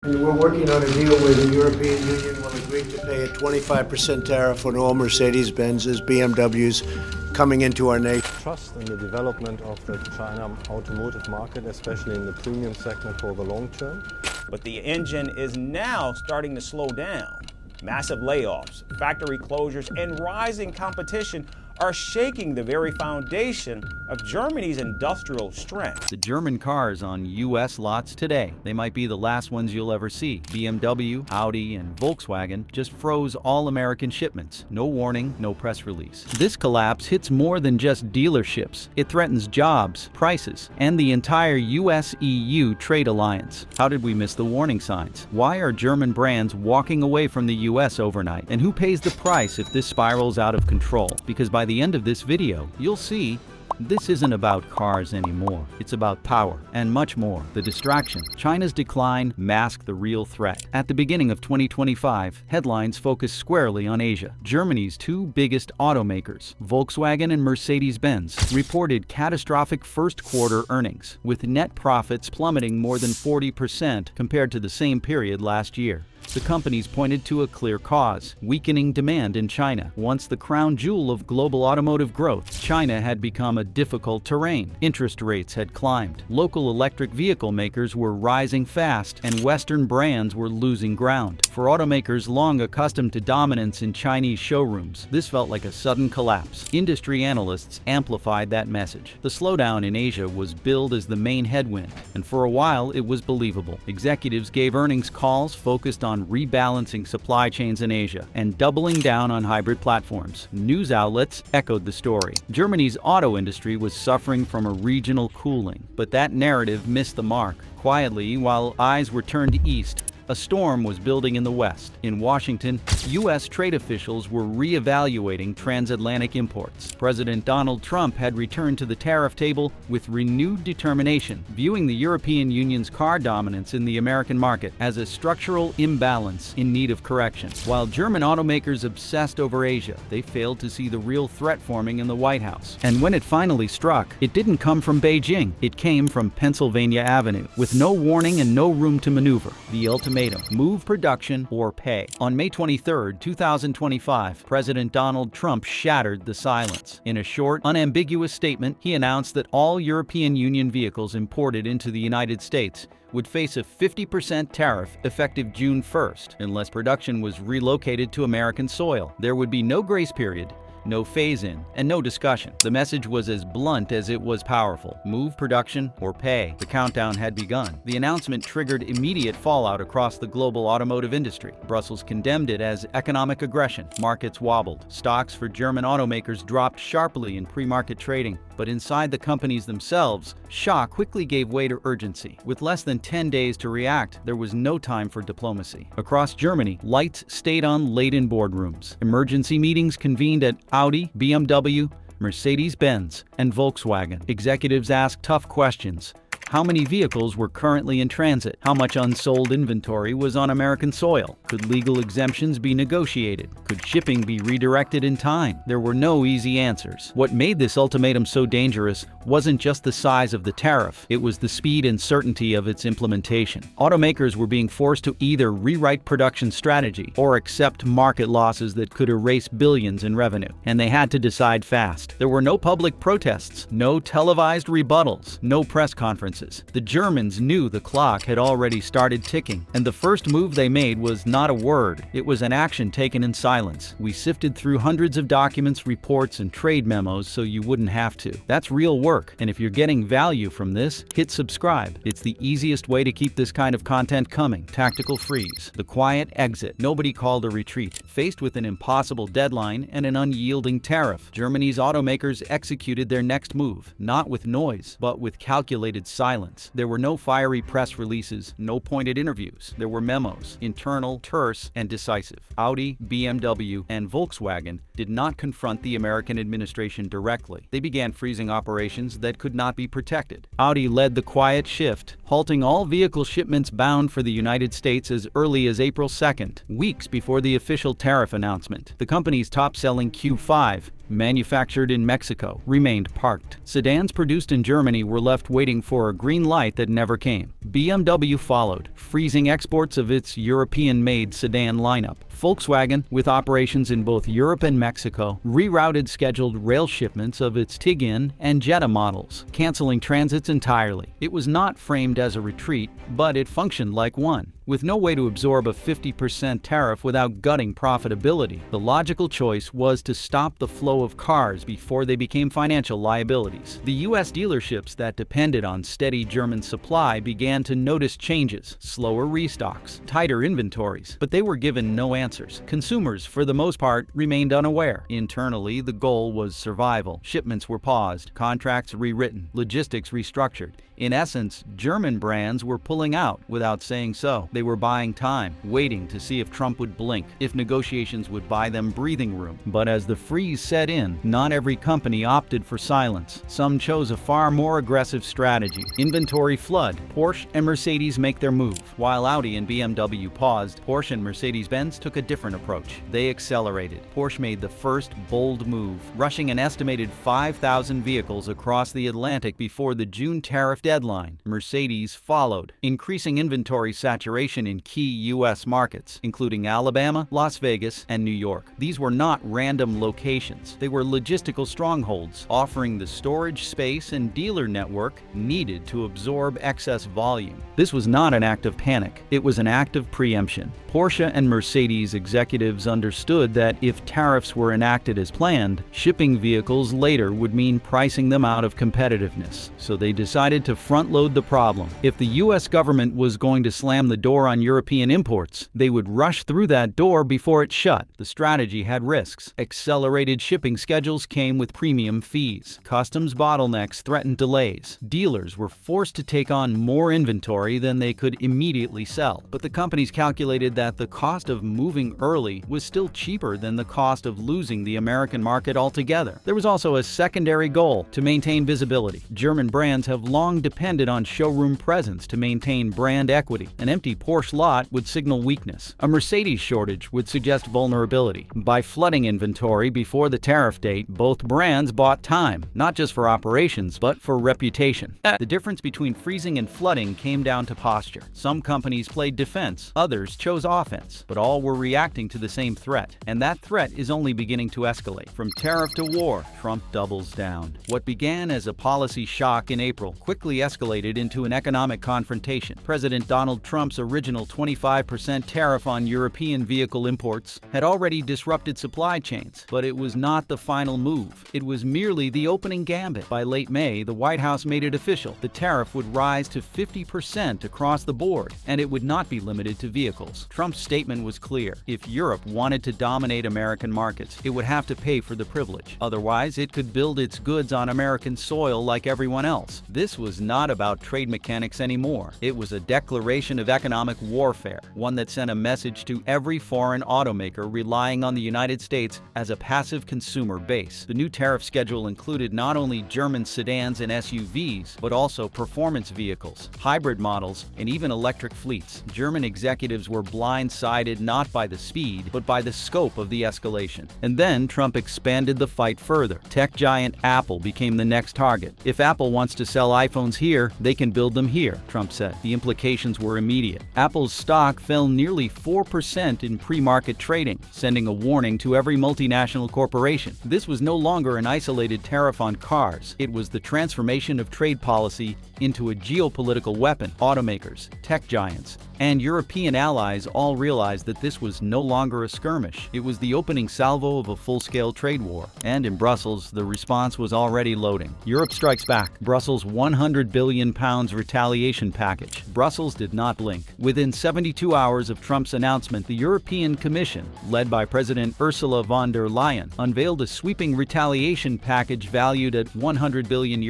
We're working on a deal where the European Union will agree to pay a 25% tariff on all Mercedes-Benz's, BMWs coming into our nation. Trust in the development of the China automotive market, especially in the premium segment for the long term. But the engine is now starting to slow down. Massive layoffs, factory closures, and rising competition are shaking the very foundation of Germany's industrial strength. The German cars on U.S. lots today, they might be the last ones you'll ever see. BMW, Audi, and Volkswagen just froze all American shipments. No warning, no press release. This collapse hits more than just dealerships. It threatens jobs, prices, and the entire U.S.-EU trade alliance. How did we miss the warning signs? Why are German brands walking away from the U.S. overnight? And who pays the price if this spirals out of control? Because by the end of this video, you'll see this isn't about cars anymore. It's about power and much more. The distraction. China's decline masked the real threat. At the beginning of 2025, headlines focused squarely on Asia. Germany's two biggest automakers, Volkswagen and Mercedes-Benz, reported catastrophic first-quarter earnings, with net profits plummeting more than 40% compared to the same period last year. The companies pointed to a clear cause: weakening demand in China. Once the crown jewel of global automotive growth, China had become a difficult terrain. Interest rates had climbed. Local electric vehicle makers were rising fast, and Western brands were losing ground. For automakers long accustomed to dominance in Chinese showrooms, this felt like a sudden collapse. Industry analysts amplified that message. The slowdown in Asia was billed as the main headwind, and for a while it was believable. Executives gave earnings calls focused on rebalancing supply chains in Asia and doubling down on hybrid platforms. News outlets echoed the story. Germany's auto industry was suffering from a regional cooling, but that narrative missed the mark. Quietly, while eyes were turned east, a storm was building in the West. In Washington, U.S. trade officials were re-evaluating transatlantic imports. President Donald Trump had returned to the tariff table with renewed determination, viewing the European Union's car dominance in the American market as a structural imbalance in need of correction. While German automakers obsessed over Asia, they failed to see the real threat forming in the White House. And when it finally struck, it didn't come from Beijing. It came from Pennsylvania Avenue. With no warning and no room to maneuver, the ultimatum: move production or pay. On May 23, 2025, President Donald Trump shattered the silence. In a short, unambiguous statement, he announced that all European Union vehicles imported into the United States would face a 50% tariff effective June 1st, unless production was relocated to American soil. There would be no grace period, no phase-in, and no discussion. The message was as blunt as it was powerful: move production or pay. The countdown had begun. The announcement triggered immediate fallout across the global automotive industry. Brussels condemned it as economic aggression. Markets wobbled. Stocks for German automakers dropped sharply in pre-market trading. But inside the companies themselves, shock quickly gave way to urgency. With less than 10 days to react, there was no time for diplomacy. Across Germany, lights stayed on late in boardrooms. Emergency meetings convened at Audi, BMW, Mercedes-Benz, and Volkswagen. Executives asked tough questions. How many vehicles were currently in transit? How much unsold inventory was on American soil? Could legal exemptions be negotiated? Could shipping be redirected in time? There were no easy answers. What made this ultimatum so dangerous wasn't just the size of the tariff, it was the speed and certainty of its implementation. Automakers were being forced to either rewrite production strategy or accept market losses that could erase billions in revenue. And they had to decide fast. There were no public protests, no televised rebuttals, no press conferences. The Germans knew the clock had already started ticking, and the first move they made was not a word. It was an action taken in silence. We sifted through hundreds of documents, reports, and trade memos so you wouldn't have to. That's real work, and if you're getting value from this, hit subscribe. It's the easiest way to keep this kind of content coming. Tactical freeze. The quiet exit. Nobody called a retreat. Faced with an impossible deadline and an unyielding tariff, Germany's automakers executed their next move, not with noise, but with calculated silence. There were no fiery press releases, no pointed interviews. There were memos, internal, terse, and decisive. Audi, BMW, and Volkswagen did not confront the American administration directly. They began freezing operations that could not be protected. Audi led the quiet shift, halting all vehicle shipments bound for the United States as early as April 2nd, weeks before the official tariff announcement. The company's top-selling Q5 manufactured in Mexico, remained parked. Sedans produced in Germany were left waiting for a green light that never came. BMW followed, freezing exports of its European-made sedan lineup. Volkswagen, with operations in both Europe and Mexico, rerouted scheduled rail shipments of its Tiggan and Jetta models, canceling transits entirely. It was not framed as a retreat, but it functioned like one. With no way to absorb a 50% tariff without gutting profitability, the logical choice was to stop the flow of cars before they became financial liabilities. The U.S. dealerships that depended on steady German supply began to notice changes, slower restocks, tighter inventories, but they were given no answers. Consumers, for the most part, remained unaware. Internally, the goal was survival. Shipments were paused, contracts rewritten, logistics restructured. In essence, German brands were pulling out without saying so. They were buying time, waiting to see if Trump would blink, if negotiations would buy them breathing room. But as the freeze set in, not every company opted for silence. Some chose a far more aggressive strategy. Inventory flood. Porsche and Mercedes make their move. While Audi and BMW paused, Porsche and Mercedes-Benz took a different approach. They accelerated. Porsche made the first bold move, rushing an estimated 5,000 vehicles across the Atlantic before the June tariff deadline. Mercedes followed, increasing inventory saturation in key U.S. markets, including Alabama, Las Vegas, and New York. These were not random locations. They were logistical strongholds, offering the storage space and dealer network needed to absorb excess volume. This was not an act of panic. It was an act of preemption. Porsche and Mercedes executives understood that if tariffs were enacted as planned, shipping vehicles later would mean pricing them out of competitiveness. So they decided to front-load the problem. If the U.S. government was going to slam the door on European imports, they would rush through that door before it shut. The strategy had risks. Accelerated shipping schedules came with premium fees. Customs bottlenecks threatened delays. Dealers were forced to take on more inventory than they could immediately sell. But the companies calculated that the cost of moving early was still cheaper than the cost of losing the American market altogether. There was also a secondary goal: to maintain visibility. German brands have long depended on showroom presence to maintain brand equity. An empty Porsche lot would signal weakness. A Mercedes shortage would suggest vulnerability. By flooding inventory before the tariff date, both brands bought time, not just for operations, but for reputation. The difference between freezing and flooding came down to posture. Some companies played defense, others chose offense, but all were reacting to the same threat. And that threat is only beginning to escalate. From tariff to war, Trump doubles down. What began as a policy shock in April quickly escalated into an economic confrontation. President Donald Trump's original 25% tariff on European vehicle imports had already disrupted supply chains, but it was not the final move. It was merely the opening gambit. By late May, the White House made it official. The tariff would rise to 50% across the board, and it would not be limited to vehicles. Trump's statement was clear. If Europe wanted to dominate American markets, it would have to pay for the privilege. Otherwise, it could build its goods on American soil like everyone else. This was not about trade mechanics anymore. It was a declaration of economic warfare, one that sent a message to every foreign automaker relying on the United States as a passive consumer base. The new tariff schedule included not only German sedans and SUVs, but also performance vehicles, hybrid models, and even electric fleets. German executives were blindsided not by the speed, but by the scope of the escalation. And then Trump expanded the fight further. Tech giant Apple became the next target. If Apple wants to sell iPhones here, they can build them here, Trump said. The implications were immediate. Apple's stock fell nearly 4% in pre-market trading, sending a warning to every multinational corporation. This was no longer an isolated tariff on cars. It was the transformation of trade policy into a geopolitical weapon. Automakers, tech giants, and European allies all realized that this was no longer a skirmish. It was the opening salvo of a full-scale trade war. And in Brussels, the response was already loading. Europe strikes back. Brussels' £100 billion retaliation package. Brussels did not blink. Within 72 hours of Trump's announcement, the European Commission, led by President Ursula von der Leyen, unveiled a sweeping retaliation package valued at €100 billion.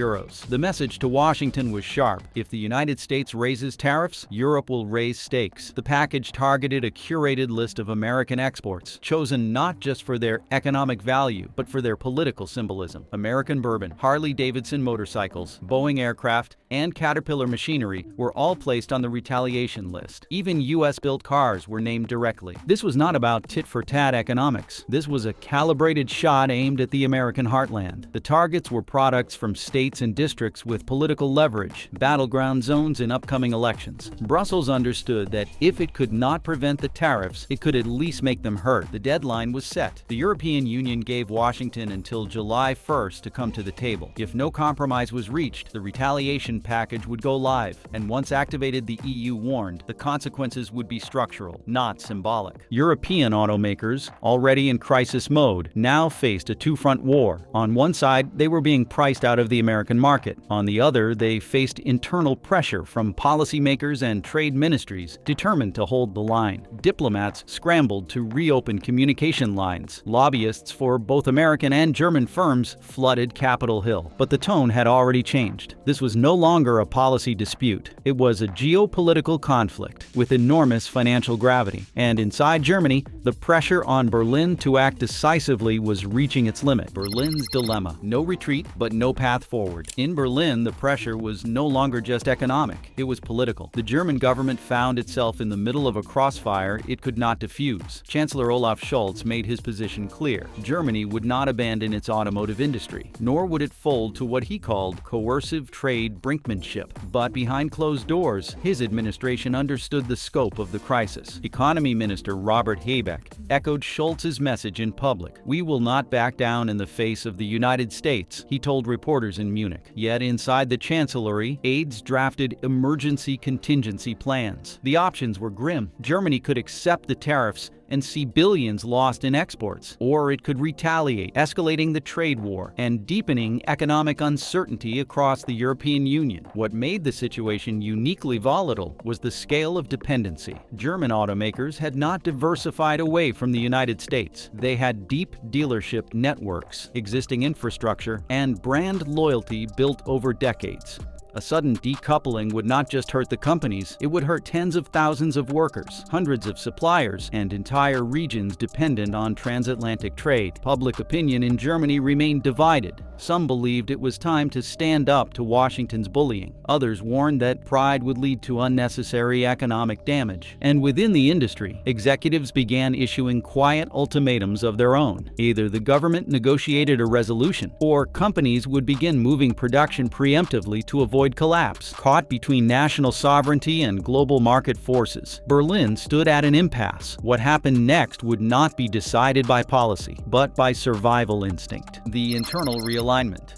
The message to Washington was sharp. If the United States raises tariffs, Europe will raise stakes. The package targeted a curated list of American exports, chosen not just for their economic value, but for their political symbolism. American bourbon, Harley-Davidson motorcycles, Boeing aircraft, aircraft, and Caterpillar machinery were all placed on the retaliation list. Even US-built cars were named directly. This was not about tit-for-tat economics. This was a calibrated shot aimed at the American heartland. The targets were products from states and districts with political leverage, battleground zones in upcoming elections. Brussels understood that if it could not prevent the tariffs, it could at least make them hurt. The deadline was set. The European Union gave Washington until July 1st to come to the table. If no compromise was reached, the retaliation package would go live, and once activated, the EU warned the consequences would be structural, not symbolic. European automakers, already in crisis mode, now faced a two-front war. On one side, they were being priced out of the American market. On the other, they faced internal pressure from policymakers and trade ministries determined to hold the line. Diplomats scrambled to reopen communication lines. Lobbyists for both American and German firms flooded Capitol Hill. But the tone had already changed. This was no longer a policy dispute. It was a geopolitical conflict with enormous financial gravity. And inside Germany, the pressure on Berlin to act decisively was reaching its limit. Berlin's dilemma: no retreat, but no path forward. In Berlin, the pressure was no longer just economic. It was political. The German government found itself in the middle of a crossfire it could not defuse. Chancellor Olaf Scholz made his position clear. Germany would not abandon its automotive industry, nor would it fold to what he called coercive trade brinkmanship. But behind closed doors, his administration understood the scope of the crisis. Economy Minister Robert Habeck echoed Scholz's message in public. "We will not back down in the face of the United States," he told reporters in Munich. Yet inside the Chancellery, aides drafted emergency contingency plans. The options were grim. Germany could accept the tariffs and see billions lost in exports, or it could retaliate, escalating the trade war and deepening economic uncertainty across the European Union. What made the situation uniquely volatile was the scale of dependency. German automakers had not diversified away from the United States. They had deep dealership networks, existing infrastructure, and brand loyalty built over decades. A sudden decoupling would not just hurt the companies, it would hurt tens of thousands of workers, hundreds of suppliers, and entire regions dependent on transatlantic trade. Public opinion in Germany remained divided. Some believed it was time to stand up to Washington's bullying. Others warned that pride would lead to unnecessary economic damage. And within the industry, executives began issuing quiet ultimatums of their own. Either the government negotiated a resolution, or companies would begin moving production preemptively to avoid collapse. Caught between national sovereignty and global market forces, Berlin stood at an impasse. What happened next would not be decided by policy, but by survival instinct. The internal realignment.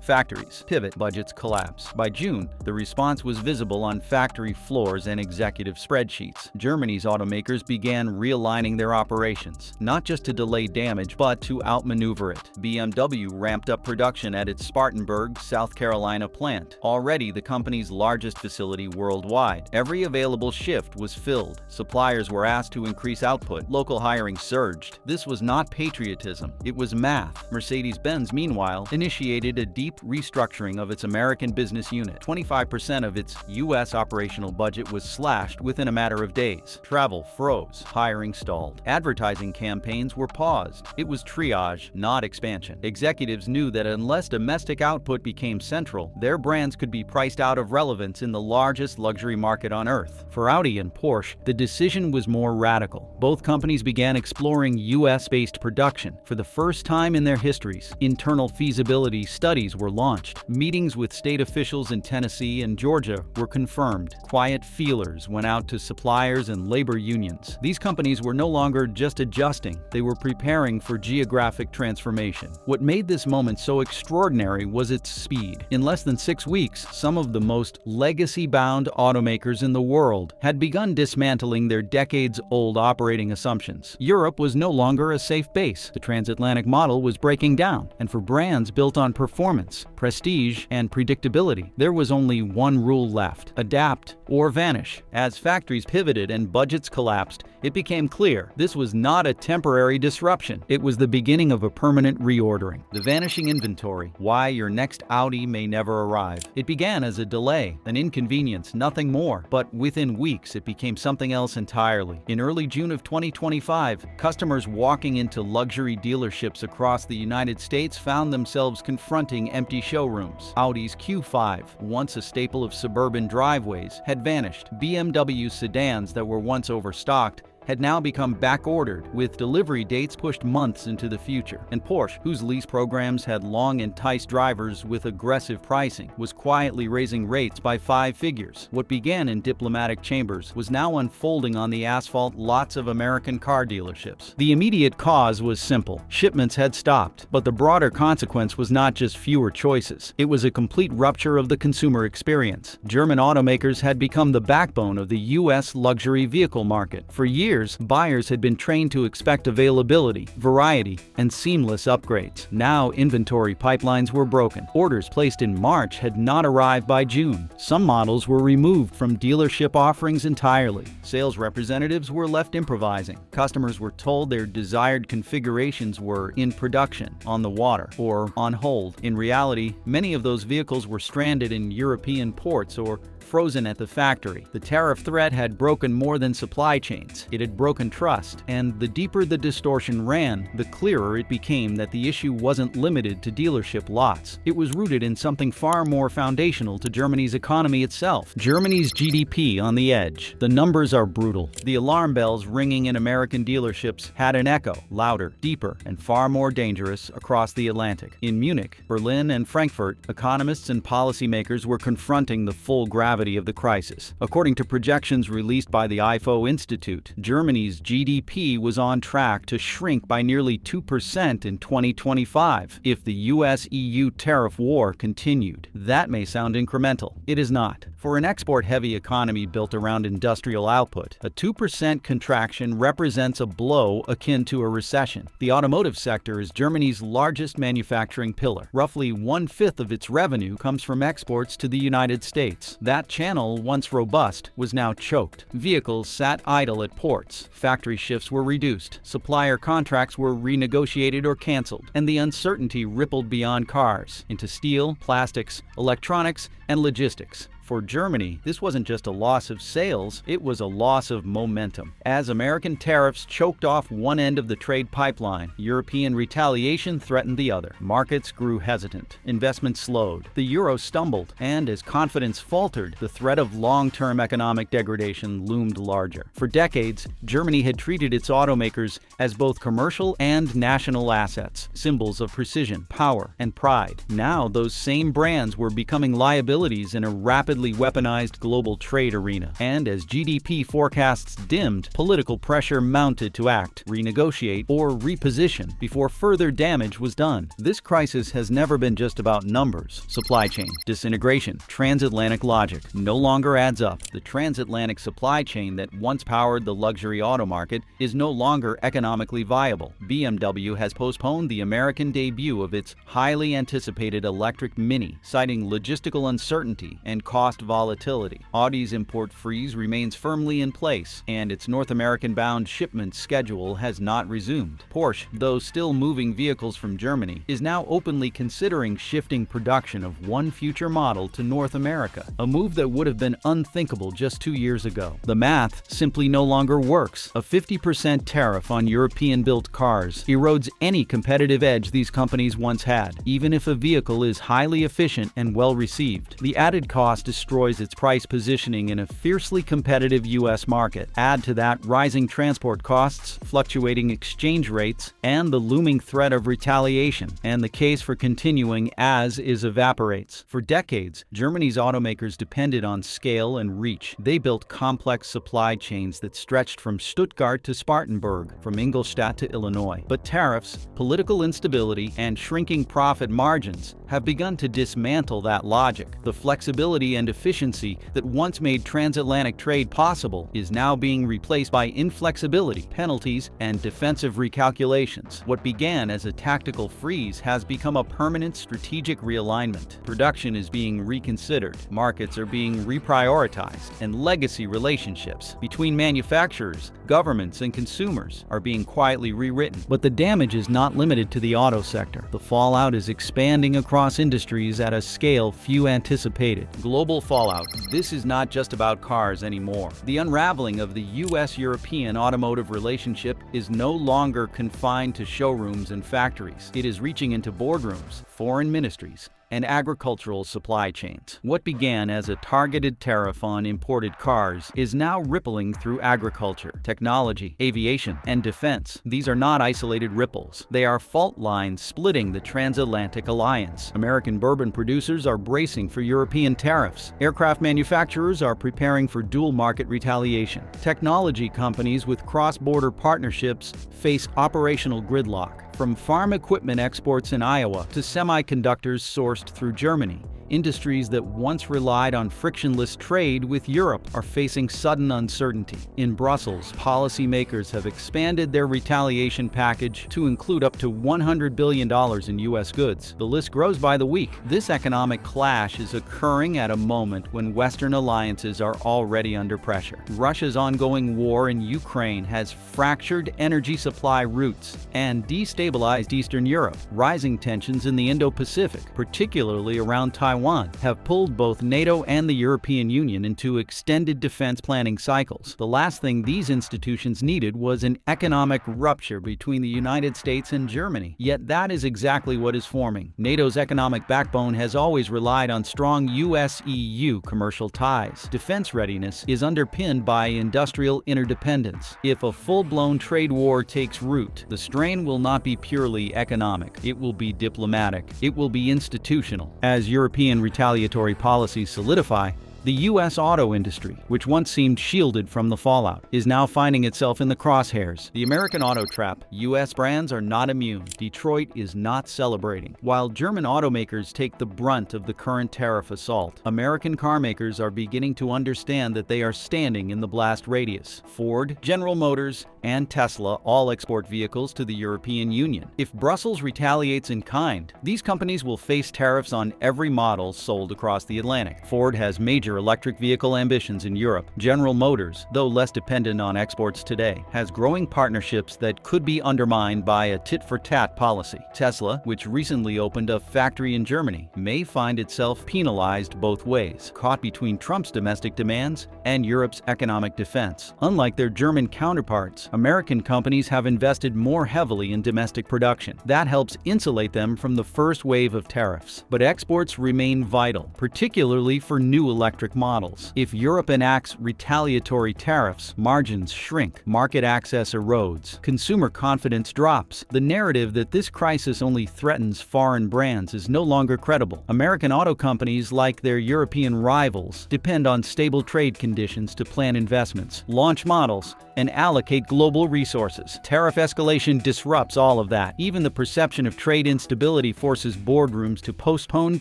Factories pivot, budgets collapse. By June, the response was visible on factory floors and executive spreadsheets. Germany's automakers began realigning their operations, not just to delay damage, but to outmaneuver it. BMW ramped up production at its Spartanburg, South Carolina plant. Already the company's largest facility worldwide. Every available shift was filled. Suppliers were asked to increase output. Local hiring surged. This was not patriotism, it was math. Mercedes-Benz, meanwhile, initiated a deep restructuring of its American business unit. 25% of its U.S. operational budget was slashed within a matter of days. Travel froze. Hiring stalled. Advertising campaigns were paused. It was triage, not expansion. Executives knew that unless domestic output became central, their brands could be priced out of relevance in the largest luxury market on earth. For Audi and Porsche, the decision was more radical. Both companies began exploring US-based production. For the first time in their histories, internal feasibility studies were launched. Meetings with state officials in Tennessee and Georgia were confirmed. Quiet feelers went out to suppliers and labor unions. These companies were no longer just adjusting, they were preparing for geographic transformation. What made this moment so extraordinary was its speed. In less than 6 weeks, some of the most legacy-bound automakers in the world had begun dismantling their decades-old operating assumptions. Europe was no longer a safe base. The transatlantic model was breaking down, and for brands built on performance, prestige, and predictability, there was only one rule left: adapt or vanish. As factories pivoted and budgets collapsed, it became clear this was not a temporary disruption. It was the beginning of a permanent reordering. The vanishing inventory: why your next Audi may never arrive. It began as was a delay, an inconvenience, nothing more. But within weeks, it became something else entirely. In early June of 2025, customers walking into luxury dealerships across the United States found themselves confronting empty showrooms. Audi's Q5, once a staple of suburban driveways, had vanished. BMW sedans that were once overstocked had now become back-ordered, with delivery dates pushed months into the future. And Porsche, whose lease programs had long enticed drivers with aggressive pricing, was quietly raising rates by 5 figures. What began in diplomatic chambers was now unfolding on the asphalt lots of American car dealerships. The immediate cause was simple. Shipments had stopped, but the broader consequence was not just fewer choices. It was a complete rupture of the consumer experience. German automakers had become the backbone of the U.S. luxury vehicle market. For years, buyers had been trained to expect availability, variety, and seamless upgrades. Now, inventory pipelines were broken. Orders placed in March had not arrived by June. Some models were removed from dealership offerings entirely. Sales representatives were left improvising. Customers were told their desired configurations were in production, on the water, or on hold. In reality, many of those vehicles were stranded in European ports or frozen at the factory. The tariff threat had broken more than supply chains. It had broken trust, and the deeper the distortion ran, the clearer it became that the issue wasn't limited to dealership lots. It was rooted in something far more foundational to Germany's economy itself. Germany's GDP on the edge. The numbers are brutal. The alarm bells ringing in American dealerships had an echo, louder, deeper, and far more dangerous across the Atlantic. In Munich, Berlin, and Frankfurt, economists and policymakers were confronting the full gravity of the crisis. According to projections released by the IFO Institute, Germany's GDP was on track to shrink by nearly 2% in 2025 if the US-EU tariff war continued. That may sound incremental. It is not. For an export-heavy economy built around industrial output, a 2% contraction represents a blow akin to a recession. The automotive sector is Germany's largest manufacturing pillar. Roughly 1/5 of its revenue comes from exports to the United States. That channel, once robust, was now choked. Vehicles sat idle at ports. Factory shifts were reduced. Supplier contracts were renegotiated or canceled. And the uncertainty rippled beyond cars into steel, plastics, electronics, and logistics. For Germany, this wasn't just a loss of sales, it was a loss of momentum. As American tariffs choked off one end of the trade pipeline, European retaliation threatened the other. Markets grew hesitant, investment slowed, the euro stumbled, and as confidence faltered, the threat of long-term economic degradation loomed larger. For decades, Germany had treated its automakers as both commercial and national assets, symbols of precision, power, and pride. Now, those same brands were becoming liabilities in a rapidly weaponized global trade arena. And as GDP forecasts dimmed, political pressure mounted to act, renegotiate, or reposition before further damage was done. This crisis has never been just about numbers. Supply chain, disintegration, transatlantic logic no longer adds up. The transatlantic supply chain that once powered the luxury auto market is no longer economically viable. BMW has postponed the American debut of its highly anticipated electric Mini, citing logistical uncertainty and cost volatility. Audi's import freeze remains firmly in place, and its North American-bound shipment schedule has not resumed. Porsche, though still moving vehicles from Germany, is now openly considering shifting production of one future model to North America, a move that would have been unthinkable just 2 years ago. The math simply no longer works. A 50% tariff on European-built cars erodes any competitive edge these companies once had, even if a vehicle is highly efficient and well-received. The added cost destroys its price positioning in a fiercely competitive U.S. market. Add to that rising transport costs, fluctuating exchange rates, and the looming threat of retaliation, and the case for continuing as is evaporates. For decades, Germany's automakers depended on scale and reach. They built complex supply chains that stretched from Stuttgart to Spartanburg, from Ingolstadt to Illinois. But tariffs, political instability, and shrinking profit margins have begun to dismantle that logic. The flexibility and efficiency that once made transatlantic trade possible is now being replaced by inflexibility, penalties, and defensive recalculations. What began as a tactical freeze has become a permanent strategic realignment. Production is being reconsidered, markets are being reprioritized, and legacy relationships between manufacturers, governments, and consumers are being quietly rewritten. But the damage is not limited to the auto sector. The fallout is expanding across industries at a scale few anticipated. Global fallout. This is not just about cars anymore. The unraveling of the US-European automotive relationship is no longer confined to showrooms and factories. It is reaching into boardrooms, foreign ministries, and agricultural supply chains. What began as a targeted tariff on imported cars is now rippling through agriculture, technology, aviation, and defense. These are not isolated ripples. They are fault lines splitting the transatlantic alliance. American bourbon producers are bracing for European tariffs. Aircraft manufacturers are preparing for dual market retaliation. Technology companies with cross-border partnerships face operational gridlock. From farm equipment exports in Iowa to semiconductors sourced through Germany, industries that once relied on frictionless trade with Europe are facing sudden uncertainty. In Brussels, policymakers have expanded their retaliation package to include up to $100 billion in U.S. goods. The list grows by the week. This economic clash is occurring at a moment when Western alliances are already under pressure. Russia's ongoing war in Ukraine has fractured energy supply routes and destabilized Eastern Europe. Rising tensions in the Indo-Pacific, particularly around Taiwan, have pulled both NATO and the European Union into extended defense planning cycles. The last thing these institutions needed was an economic rupture between the United States and Germany. Yet that is exactly what is forming. NATO's economic backbone has always relied on strong US-EU commercial ties. Defense readiness is underpinned by industrial interdependence. If a full-blown trade war takes root, the strain will not be purely economic. It will be diplomatic. It will be institutional. As European retaliatory policies solidify, the U.S. auto industry, which once seemed shielded from the fallout, is now finding itself in the crosshairs. The American auto trap. U.S. brands are not immune. Detroit is not celebrating. While German automakers take the brunt of the current tariff assault, American carmakers are beginning to understand that they are standing in the blast radius. Ford, General Motors, and Tesla all export vehicles to the European Union. If Brussels retaliates in kind, these companies will face tariffs on every model sold across the Atlantic. Ford has major electric vehicle ambitions in Europe. General Motors, though less dependent on exports today, has growing partnerships that could be undermined by a tit-for-tat policy. Tesla, which recently opened a factory in Germany, may find itself penalized both ways, caught between Trump's domestic demands and Europe's economic defense. Unlike their German counterparts, American companies have invested more heavily in domestic production. That helps insulate them from the first wave of tariffs. But exports remain vital, particularly for new electric models. If Europe enacts retaliatory tariffs, margins shrink, market access erodes, consumer confidence drops. The narrative that this crisis only threatens foreign brands is no longer credible. American auto companies, like their European rivals, depend on stable trade conditions to plan investments, launch models, and allocate global resources. Tariff escalation disrupts all of that. Even the perception of trade instability forces boardrooms to postpone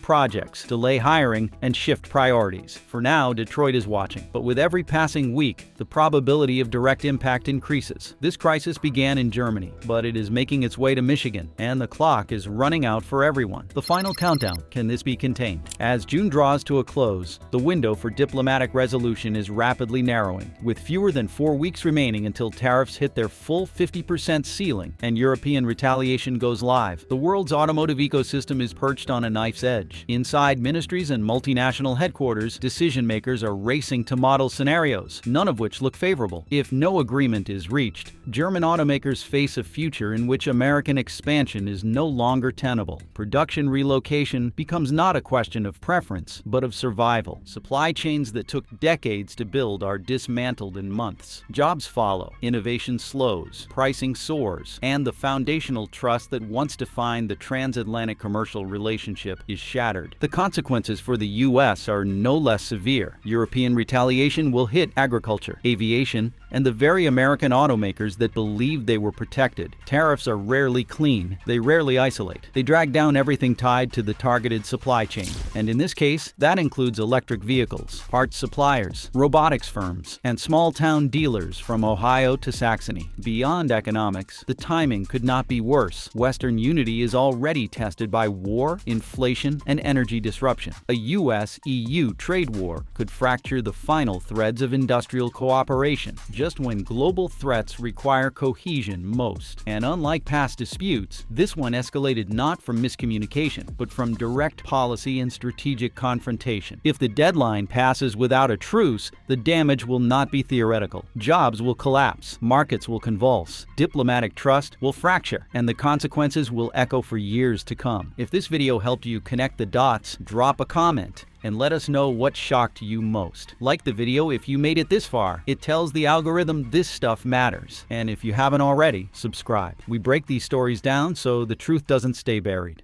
projects, delay hiring, and shift priorities. For now, Detroit is watching. But with every passing week, the probability of direct impact increases. This crisis began in Germany, but it is making its way to Michigan, and the clock is running out for everyone. The final countdown. Can this be contained? As June draws to a close, the window for diplomatic resolution is rapidly narrowing. With fewer than 4 weeks remaining until tariffs hit their full 50% ceiling and European retaliation goes live, the world's automotive ecosystem is perched on a knife's edge. Inside ministries and multinational headquarters, decision makers are racing to model scenarios, none of which look favorable. If no agreement is reached, German automakers face a future in which American expansion is no longer tenable. Production relocation becomes not a question of preference, but of survival. Supply chains that took decades to build are dismantled in months. Jobs follow, innovation slows, pricing soars, and the foundational trust that once defined the transatlantic commercial relationship is shattered. The consequences for the U.S. are no less severe. European retaliation will hit agriculture, aviation, and the very American automakers that believed they were protected. Tariffs are rarely clean. They rarely isolate. They drag down everything tied to the targeted supply chain. And in this case, that includes electric vehicles, parts suppliers, robotics firms, and small-town dealers from Ohio to Saxony. Beyond economics, the timing could not be worse. Western unity is already tested by war, inflation, and energy disruption. A US-EU trade war could fracture the final threads of industrial cooperation. just when global threats require cohesion most. And unlike past disputes, this one escalated not from miscommunication, but from direct policy and strategic confrontation. If the deadline passes without a truce, the damage will not be theoretical. Jobs will collapse, markets will convulse, diplomatic trust will fracture, and the consequences will echo for years to come. If this video helped you connect the dots, drop a comment and let us know what shocked you most. Like the video if you made it this far. It tells the algorithm this stuff matters. And if you haven't already, subscribe. We break these stories down so the truth doesn't stay buried.